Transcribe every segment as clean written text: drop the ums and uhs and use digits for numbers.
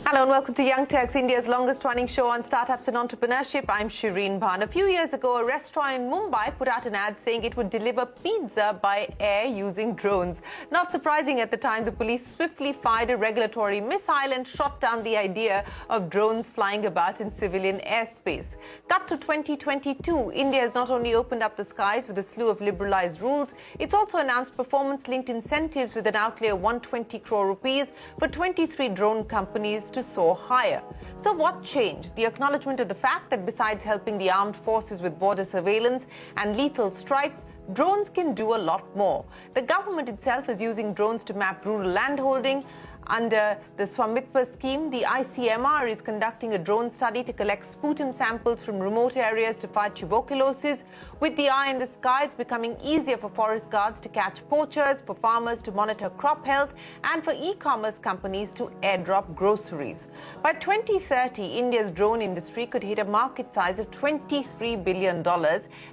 Hello and welcome to Young Turks, India's longest-running show on startups and entrepreneurship. I'm Shereen Bhan. A few years ago, a restaurant in Mumbai put out an ad saying it would deliver pizza by air using drones. Not surprising at the time, the police swiftly fired a regulatory missile and shot down the idea of drones flying about in civilian airspace. Cut to 2022, India has not only opened up the skies with a slew of liberalized rules, it's also announced performance-linked incentives with an outlay of 120 crore rupees for 23 drone companies to soar higher. So what changed? The acknowledgement of the fact that besides helping the armed forces with border surveillance and lethal strikes, drones can do a lot more. The government itself is using drones to map rural landholding. Under the Swamitva scheme, the ICMR is conducting a drone study to collect sputum samples from remote areas to fight tuberculosis. With the eye in the sky, it's becoming easier for forest guards to catch poachers, for farmers to monitor crop health, and for e-commerce companies to airdrop groceries. By 2030, India's drone industry could hit a market size of $23 billion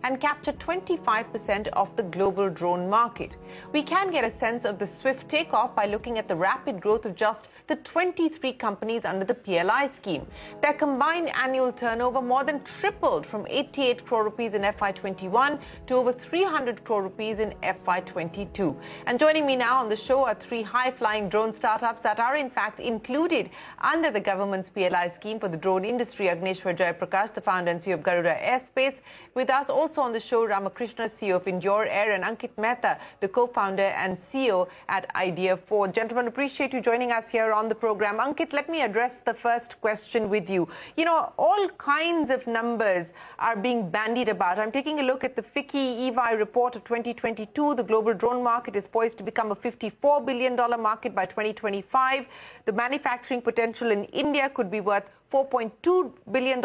and capture 25% of the global drone market. We can get a sense of the swift takeoff by looking at the rapid growth of just the 23 companies under the PLI scheme. Their combined annual turnover more than tripled from 88 crore rupees in FY21 to over 300 crore rupees in FY22. And joining me now on the show are three high-flying drone startups that are in fact included under the government's PLI scheme for the drone industry. Agnishwar Jayaprakash, the founder and CEO of Garuda Airspace. With us also on the show, Rama Krishna, CEO of Endure Air, and Ankit Mehta, the co-founder and CEO at Idea 4. Gentlemen, appreciate you joining us here on the program. Ankit, let me address the first question with you. You know, all kinds of numbers are being bandied about. I'm taking a look at the FICCI EY report of 2022. The global drone market is poised to become a $54 billion market by 2025. The manufacturing potential in India could be worth $4.2 billion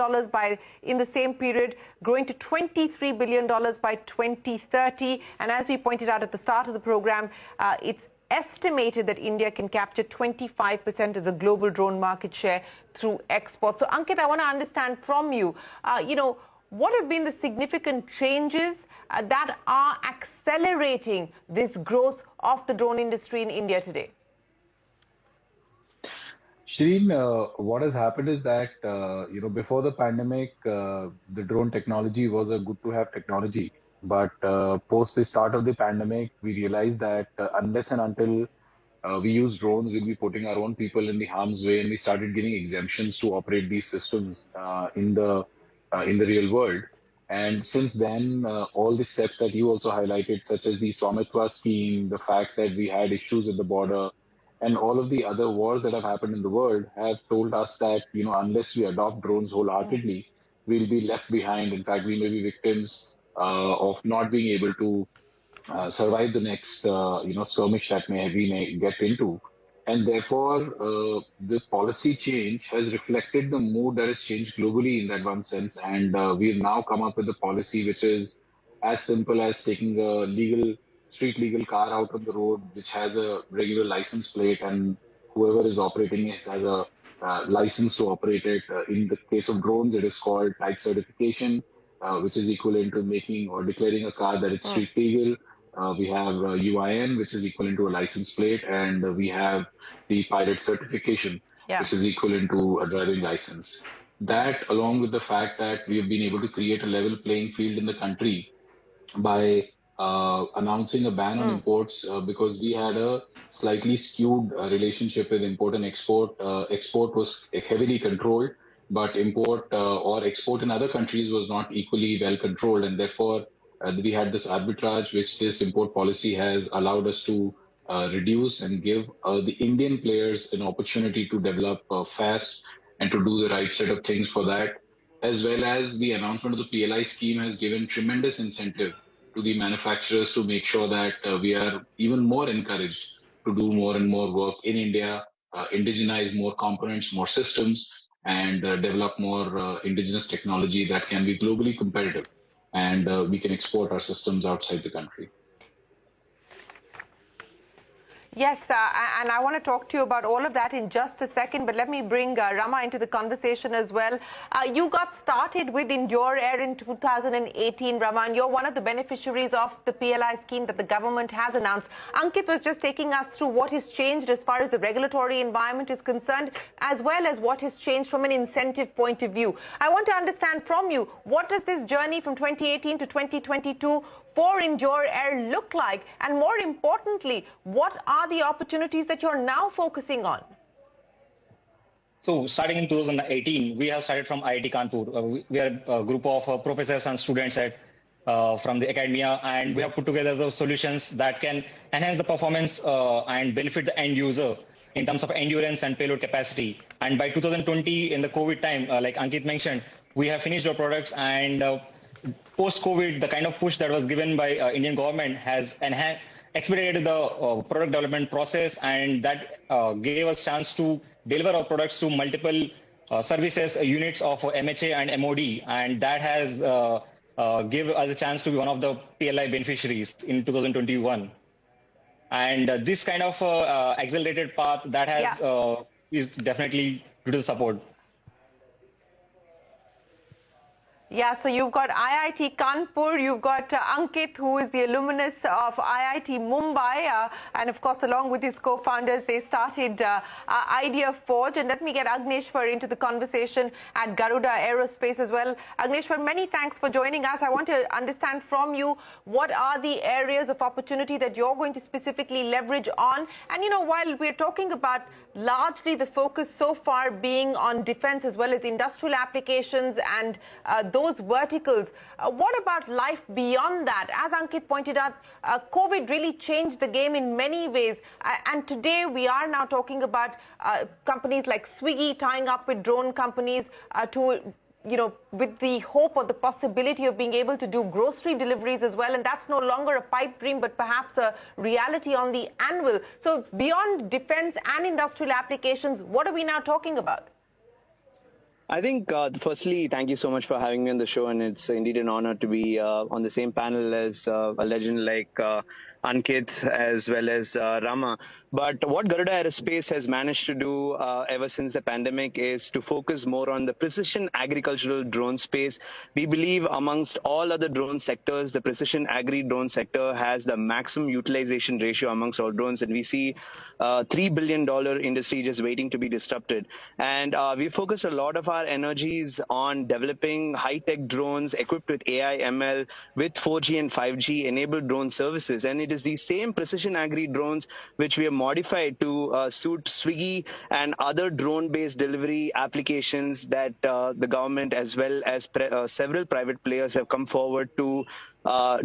in the same period, growing to $23 billion by 2030. And as we pointed out at the start of the program, it's estimated that India can capture 25% of the global drone market share through exports. So, Ankit, I want to understand from you, what have been the significant changes that are accelerating this growth of the drone industry in India today? Shereen, what has happened is that, before the pandemic, the drone technology was a good-to-have technology. But post the start of the pandemic, we realized that unless and until we use drones, we'll be putting our own people in the harm's way, and we started getting exemptions to operate these systems in the real world. And since then, all the steps that you also highlighted, such as the Swamitva scheme, the fact that we had issues at the border, and all of the other wars that have happened in the world have told us that, unless we adopt drones wholeheartedly, we'll be left behind. In fact, we may be victims of not being able to survive the next, skirmish that we may get into. And therefore, the policy change has reflected the mood that has changed globally in that one sense. And we've now come up with a policy which is as simple as taking a street legal car out on the road, which has a regular license plate, and whoever is operating it has a license to operate it. In the case of drones, it is called type certification, which is equivalent to making or declaring a car that it's street legal. We have UIN, which is equivalent to a license plate, and we have the pilot certification, which is equivalent to a driving license. That, along with the fact that we have been able to create a level playing field in the country by announcing a ban on imports, because we had a slightly skewed relationship with import and export. Export was heavily controlled, but import or export in other countries was not equally well controlled, and therefore we had this arbitrage which this import policy has allowed us to reduce and give the Indian players an opportunity to develop fast and to do the right set of things for that, as well as the announcement of the PLI scheme has given tremendous incentive to the manufacturers to make sure that we are even more encouraged to do more and more work in India, indigenize more components, more systems, and develop more indigenous technology that can be globally competitive. And we can export our systems outside the country. Yes, and I want to talk to you about all of that in just a second, but let me bring Rama into the conversation as well. You got started with Endure Air in 2018, Rama, and you're one of the beneficiaries of the PLI scheme that the government has announced. Ankit was just taking us through what has changed as far as the regulatory environment is concerned, as well as what has changed from an incentive point of view. I want to understand from you, what does this journey from 2018 to 2022 for Endure Air look like? And more importantly, what are the opportunities that you're now focusing on? So starting in 2018, we have started from IIT Kanpur. We are a group of professors and students from the academia, and we have put together those solutions that can enhance the performance and benefit the end user in terms of endurance and payload capacity. And by 2020, in the COVID time, like Ankit mentioned, we have finished our products, and post-COVID, the kind of push that was given by Indian government has expedited the product development process, and that gave us chance to deliver our products to multiple services units of MHA and MOD, and that has give us a chance to be one of the PLI beneficiaries in 2021. And this kind of accelerated path that has is definitely due to the support. Yeah, so you've got IIT Kanpur, you've got Ankit, who is the alumnus of IIT Mumbai, and of course, along with his co-founders, they started Idea Forge. And let me get Agnishwar into the conversation at Garuda Aerospace as well. Agnishwar, many thanks for joining us. I want to understand from you, what are the areas of opportunity that you're going to specifically leverage on? And, you know, while we're talking about largely the focus so far being on defense as well as industrial applications and those verticals, what about life beyond that? As Ankit pointed out, COVID really changed the game in many ways. And today we are now talking about companies like Swiggy tying up with drone companies to, you know, with the hope or the possibility of being able to do grocery deliveries as well. And that's no longer a pipe dream, but perhaps a reality on the anvil. So beyond defense and industrial applications, what are we now talking about? I think, firstly, thank you so much for having me on the show, and it's indeed an honor to be on the same panel as a legend like Ankit as well as Rama. But what Garuda Aerospace has managed to do ever since the pandemic is to focus more on the precision agricultural drone space. We believe amongst all other drone sectors, the precision agri drone sector has the maximum utilization ratio amongst all drones, and we see $3 billion industry just waiting to be disrupted. And we focus a lot of our energies on developing high-tech drones equipped with AI, ML, with 4G and 5G enabled drone services. And it is the same precision agri drones which we have modified to suit Swiggy and other drone-based delivery applications that the government as well as several private players have come forward to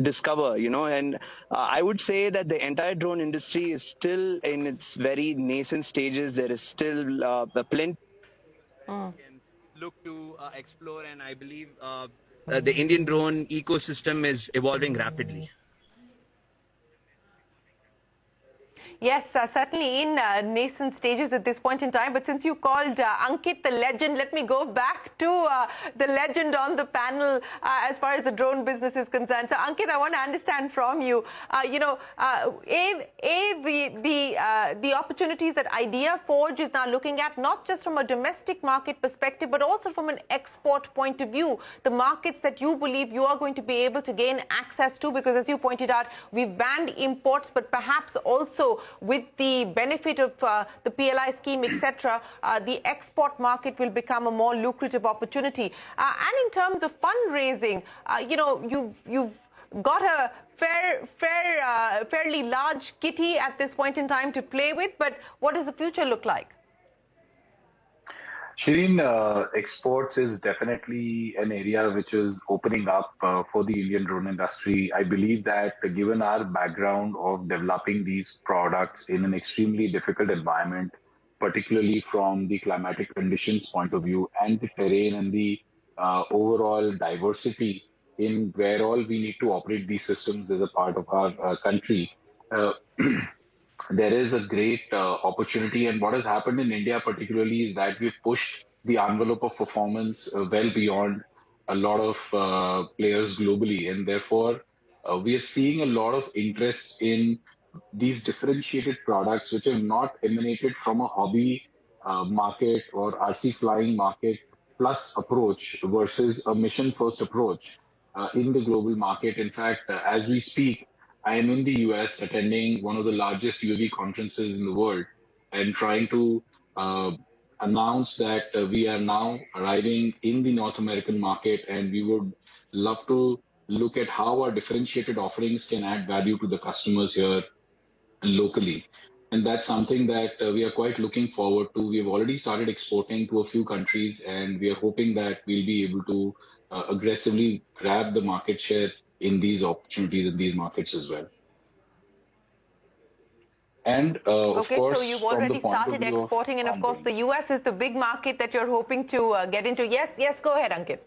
discover, you know. And I would say that the entire drone industry is still in its very nascent stages. There is still plenty look to explore, and I believe the Indian drone ecosystem is evolving rapidly. Yes, certainly in nascent stages at this point in time. But since you called Ankit the legend, let me go back to the legend on the panel as far as the drone business is concerned. So, Ankit, I want to understand from you, the opportunities that Idea Forge is now looking at, not just from a domestic market perspective, but also from an export point of view, the markets that you believe you are going to be able to gain access to, because as you pointed out, we've banned imports, but perhaps also with the benefit of the PLI scheme, etc., the export market will become a more lucrative opportunity. And in terms of fundraising, you've got a fairly large kitty at this point in time to play with, but what does the future look like? Shereen, exports is definitely an area which is opening up for the Indian drone industry. I believe that given our background of developing these products in an extremely difficult environment, particularly from the climatic conditions point of view and the terrain and the overall diversity in where all we need to operate these systems as a part of our country, there is a great opportunity. And what has happened in India particularly is that we've pushed the envelope of performance well beyond a lot of players globally. And therefore, we are seeing a lot of interest in these differentiated products which have not emanated from a hobby market or RC flying market plus approach versus a mission first approach in the global market. In fact, as we speak, I am in the US attending one of the largest UAV conferences in the world and trying to uh, announce that we are now arriving in the North American market, and we would love to look at how our differentiated offerings can add value to the customers here locally. And that's something that we are quite looking forward to. We have already started exporting to a few countries, and we are hoping that we'll be able to aggressively grab the market share in these opportunities in these markets as well. And of Okay, so course, you've from the already point of started view of exporting, and of course, funding. the US is the big market that you're hoping to get into. Yes, go ahead, Ankit.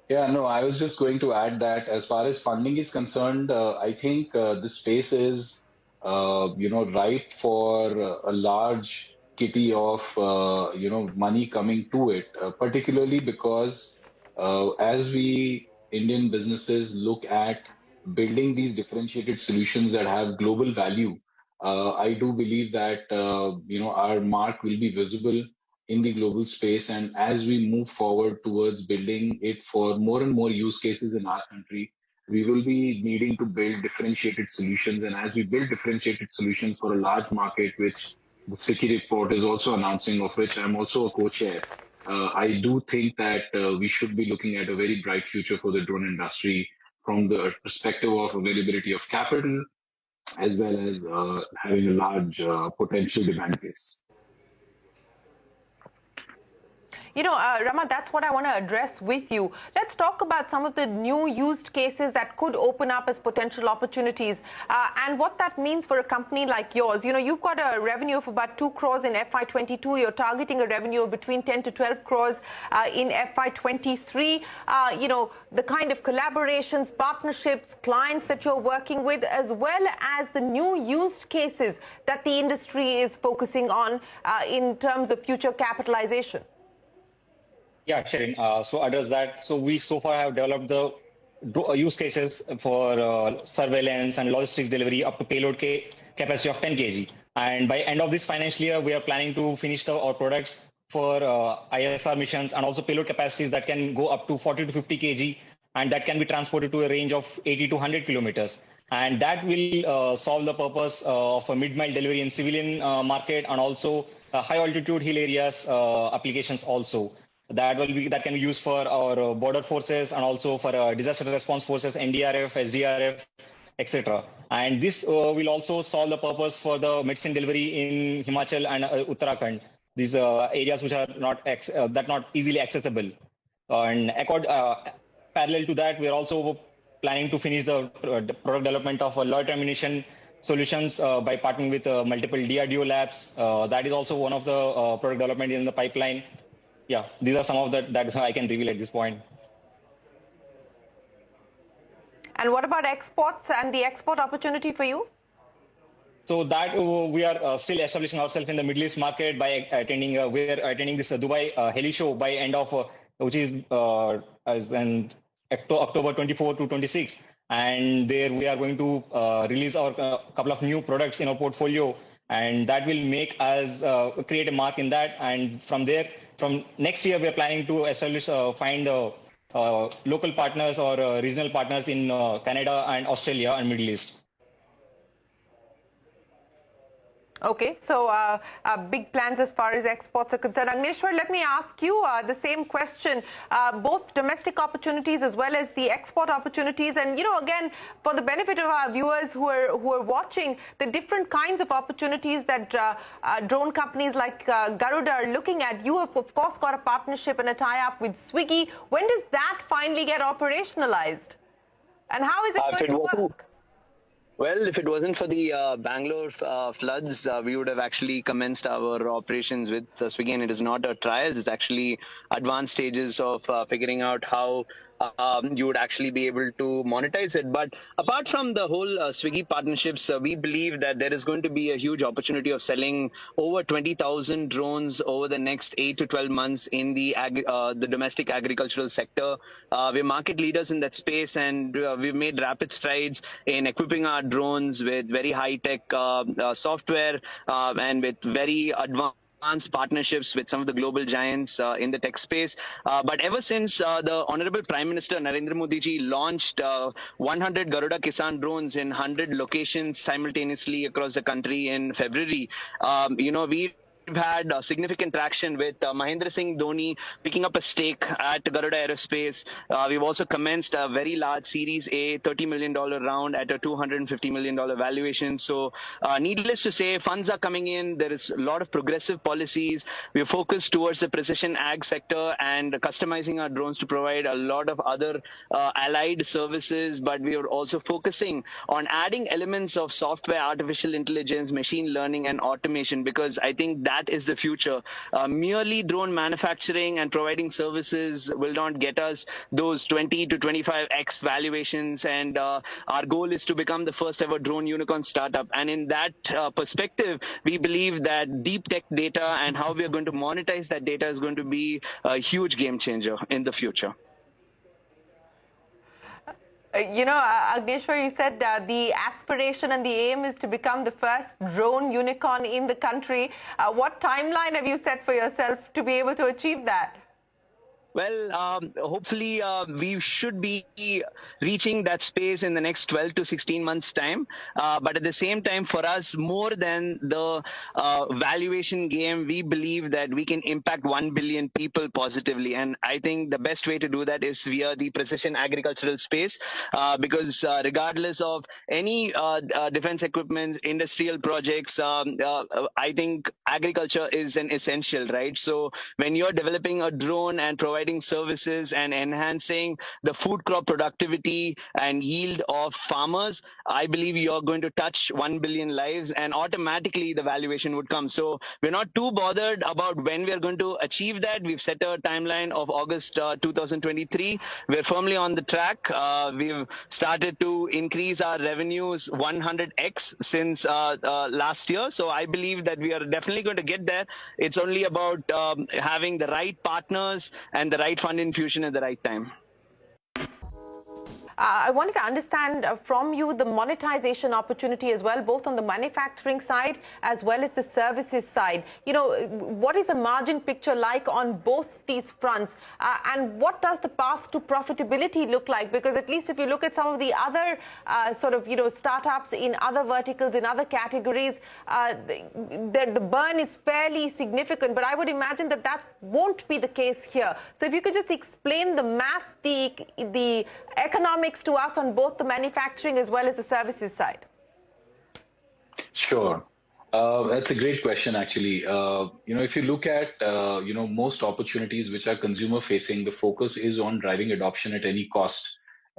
Yeah, no, I was just going to add that as far as funding is concerned, I think this space is, ripe for a large kitty of, money coming to it, particularly because as we Indian businesses look at building these differentiated solutions that have global value, I do believe that, our mark will be visible in the global space. And as we move forward towards building it for more and more use cases in our country, we will be needing to build differentiated solutions. And as we build differentiated solutions for a large market, which the Sticky report is also announcing, of which I'm also a co-chair, I do think that we should be looking at a very bright future for the drone industry from the perspective of availability of capital, as well as having a large potential demand base. Rama, that's what I want to address with you. Let's talk about some of the new used cases that could open up as potential opportunities and what that means for a company like yours. You've got a revenue of about 2 crores in FY22. You're targeting a revenue of between 10 to 12 crores in FY23. The kind of collaborations, partnerships, clients that you're working with, as well as the new used cases that the industry is focusing on in terms of future capitalization. Yeah, Shereen. So address that. So we so far have developed the use cases for surveillance and logistics delivery up to payload capacity of 10 kg. And by end of this financial year, we are planning to finish our products for ISR missions and also payload capacities that can go up to 40 to 50 kg, and that can be transported to a range of 80 to 100 kilometers. And that will solve the purpose of a mid-mile delivery in civilian market, and also high altitude hill areas applications also. That can be used for our border forces and also for disaster response forces, NDRF, SDRF, etc. And this will also solve the purpose for the medicine delivery in Himachal and Uttarakhand. These areas which are not easily accessible. And parallel to that, we are also planning to finish the product development of loiter ammunition solutions by partnering with multiple DRDO labs. That is also one of the product development in the pipeline. Yeah, these are some of that I can reveal at this point. And what about exports and the export opportunity for you? So that we are still establishing ourselves in the Middle East market by attending. We are attending this Dubai Heli Show by end of which is in October 24 to 26, and there we are going to release our couple of new products in our portfolio, and that will make us create a mark in that. And from there, from next year, we are planning to establish find local partners or regional partners in Canada and Australia and Middle East. Okay, so big plans as far as exports are concerned. Agnishwar, let me ask you the same question, both domestic opportunities as well as the export opportunities. And, again, for the benefit of our viewers who are watching, the different kinds of opportunities that drone companies like Garuda are looking at. You have, of course, got a partnership and a tie-up with Swiggy. When does that finally get operationalized? And how is it going to work? Well, if it wasn't for the Bangalore floods, we would have actually commenced our operations with Swiggy, and it is not a trial. It's actually advanced stages of figuring out how you would actually be able to monetize it. But apart from the whole Swiggy partnerships, we believe that there is going to be a huge opportunity of selling over 20,000 drones over the next 8 to 12 months in the domestic agricultural sector. We're market leaders in that space, and we've made rapid strides in equipping our drones with very high-tech software and with very advanced partnerships with some of the global giants in the tech space. But ever since the Honorable Prime Minister Narendra Modi ji launched 100 Garuda Kisan drones in 100 locations simultaneously across the country in February, we've had significant traction with Mahendra Singh Dhoni picking up a stake at Garuda Aerospace. We've also commenced a very large Series A $30 million round at a $250 million valuation. So needless to say, funds are coming in. There is a lot of progressive policies. We're focused towards the precision ag sector and customizing our drones to provide a lot of other allied services. But we are also focusing on adding elements of software, artificial intelligence, machine learning, and automation, because I think that is the future. Merely drone manufacturing and providing services will not get us those 20 to 25x valuations, and our goal is to become the first ever drone unicorn startup. And in that perspective, we believe that deep tech data and how we are going to monetize that data is going to be a huge game changer in the future. Agnishwar, you said the aspiration and the aim is to become the first drone unicorn in the country. What timeline have you set for yourself to be able to achieve that? Well, hopefully we should be reaching that space in the next 12 to 16 months' time. But at the same time, for us, more than the valuation game, we believe that we can impact 1 billion people positively. And I think the best way to do that is via the precision agricultural space, because regardless of any defense equipment, industrial projects, I think agriculture is an essential, right? So when you're developing a drone and providing services and enhancing the food crop productivity and yield of farmers, I believe you're going to touch 1 billion lives, and automatically the valuation would come. So we're not too bothered about when we are going to achieve that. We've set a timeline of August 2023. We're firmly on the track. We've started to increase our revenues 100x since last year. So I believe that we are definitely going to get there. It's only about having the right partners and the right fund infusion at the right time. I wanted to understand from you the monetization opportunity as well, both on the manufacturing side as well as the services side. What is the margin picture like on both these fronts? And what does the path to profitability look like? Because at least if you look at some of the other startups in other verticals, in other categories, the burn is fairly significant. But I would imagine that that won't be the case here. So if you could just explain the math, the economics to us on both the manufacturing as well as the services side. Sure. That's a great question, actually. If you look at, most opportunities which are consumer facing, the focus is on driving adoption at any cost.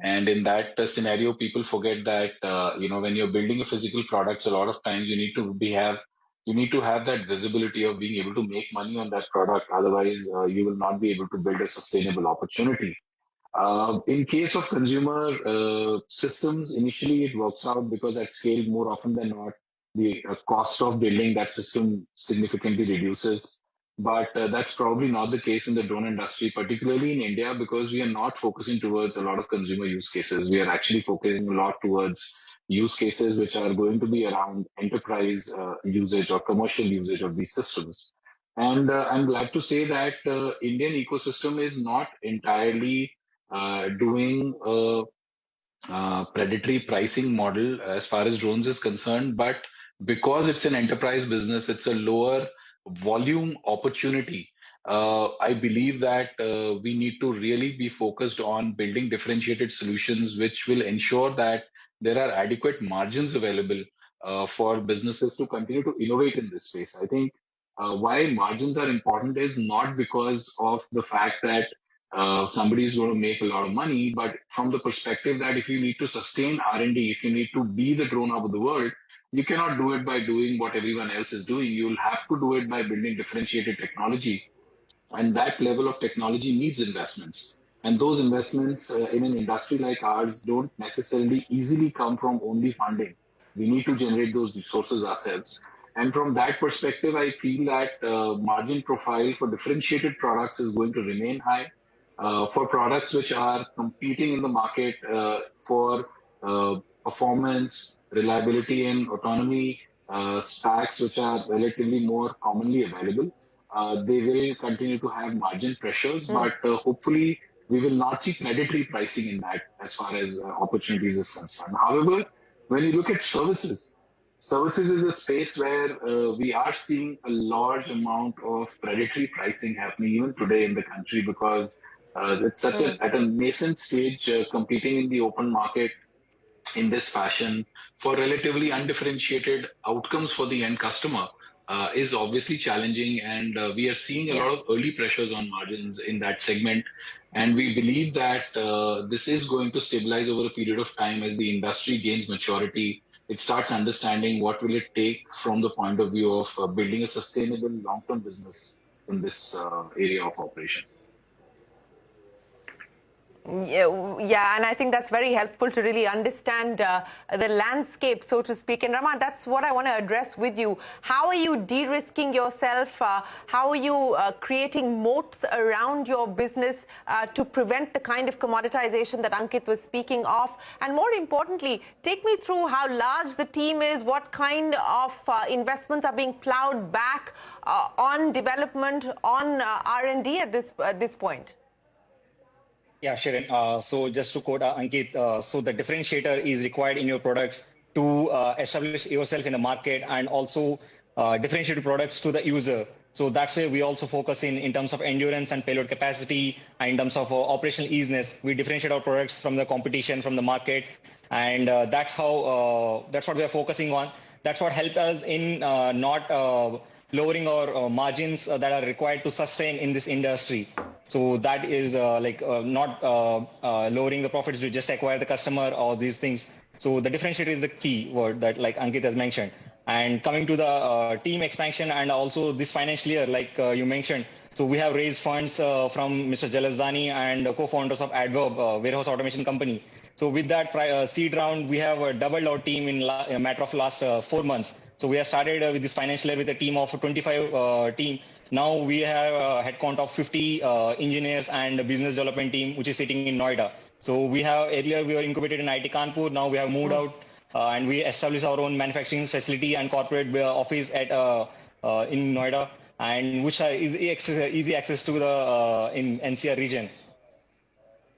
And in that scenario, people forget that, when you're building a physical products, a lot of times you need to have that visibility of being able to make money on that product. Otherwise, you will not be able to build a sustainable opportunity. In case of consumer systems, initially it works out because at scale, more often than not, the cost of building that system significantly reduces. But that's probably not the case in the drone industry, particularly in India, because we are not focusing towards a lot of consumer use cases. We are actually focusing a lot towards use cases which are going to be around enterprise usage or commercial usage of these systems. And I'm glad to say that Indian ecosystem is not entirely doing a predatory pricing model as far as drones is concerned, but because it's an enterprise business, it's a lower volume opportunity. I believe that we need to really be focused on building differentiated solutions which will ensure that there are adequate margins available for businesses to continue to innovate in this space. I think why margins are important is not because of the fact that somebody is going to make a lot of money, but from the perspective that if you need to sustain R&D, if you need to be the drone of the world, you cannot do it by doing what everyone else is doing. You'll have to do it by building differentiated technology. And that level of technology needs investments. And those investments in an industry like ours don't necessarily easily come from only funding. We need to generate those resources ourselves. And from that perspective, I feel that margin profile for differentiated products is going to remain high. For products which are competing in the market for performance, reliability, and autonomy stacks, which are relatively more commonly available, they will continue to have margin pressures, but hopefully we will not see predatory pricing in that as far as opportunities is concerned. However, when you look at services, services is a space where we are seeing a large amount of predatory pricing happening even today in the country because it's such at a nascent stage competing in the open market in this fashion for relatively undifferentiated outcomes for the end customer is obviously challenging. And we are seeing a lot of early pressures on margins in that segment. And we believe that this is going to stabilize over a period of time as the industry gains maturity. It starts understanding what will it take from the point of view of building a sustainable long-term business in this area of operation. Yeah, and I think that's very helpful to really understand the landscape, so to speak. And Rama, that's what I want to address with you. How are you de-risking yourself? How are you creating moats around your business to prevent the kind of commoditization that Ankit was speaking of? And more importantly, take me through how large the team is, what kind of investments are being plowed back on development, on R&D at this point. Yeah, Shereen. So just to quote Ankit, so the differentiator is required in your products to establish yourself in the market and also differentiate products to the user. So that's where we also focus in terms of endurance and payload capacity, and in terms of operational easiness. We differentiate our products from the competition, from the market, and that's what we are focusing on. That's what helped us in not lowering our margins that are required to sustain in this industry. So that is not lowering the profits to just acquire the customer or these things. So the differentiator is the key word that like Ankit has mentioned. And coming to the team expansion and also this financial year, like you mentioned, so we have raised funds from Mr. Jalasdani and co-founders of Adverb, warehouse automation company. So with that seed round, we have doubled our team in a matter of last 4 months. So we have started with this financial year with a team of 25 team. Now we have a headcount of 50 engineers and a business development team, which is sitting in Noida. So earlier we were incubated in IT Kanpur. Now we have moved out and we established our own manufacturing facility and corporate office at in Noida, and which is easy access to the in NCR region.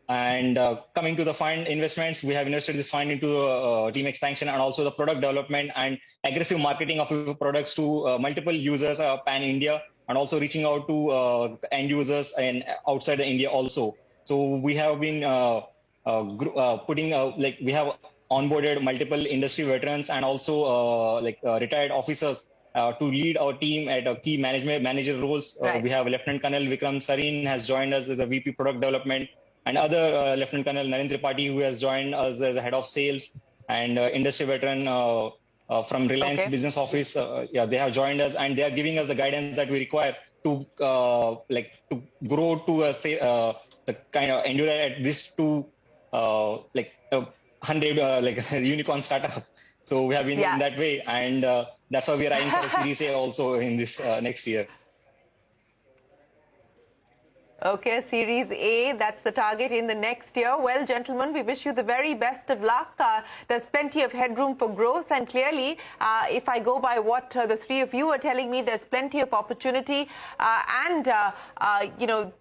And coming to the fund investments, we have invested this fund into team expansion and also the product development and aggressive marketing of products to multiple users pan-India, and also reaching out to end users and outside India also. So we have been we have onboarded multiple industry veterans and also retired officers to lead our team at key manager roles. Right. We have Lieutenant Colonel Vikram Sareen has joined us as a VP product development, and other Lieutenant Colonel Narendra Tripathi, who has joined us as a head of sales, and industry veteran from Reliance Business Office. They have joined us, and they are giving us the guidance that we require to to grow to the kind of endure at this to 100 unicorn startup. So we have been in that way, and that's why we are eyeing for a Series A also in this next year. Okay, Series A, that's the target in the next year. Well, gentlemen, we wish you the very best of luck. There's plenty of headroom for growth, and clearly, if I go by what the three of you are telling me, there's plenty of opportunity and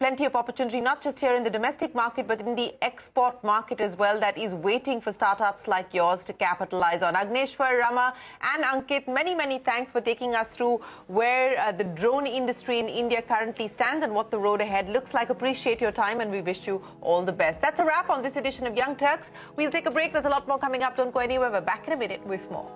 plenty of opportunity, not just here in the domestic market, but in the export market as well, that is waiting for startups like yours to capitalize on. Agnishwar, Rama, and Ankit, many, many thanks for taking us through where the drone industry in India currently stands and what the road ahead looks like. Appreciate your time, and we wish you all the best. That's a wrap on this edition of Young Turks. We'll take a break. There's a lot more coming up. Don't go anywhere. We're back in a minute with more.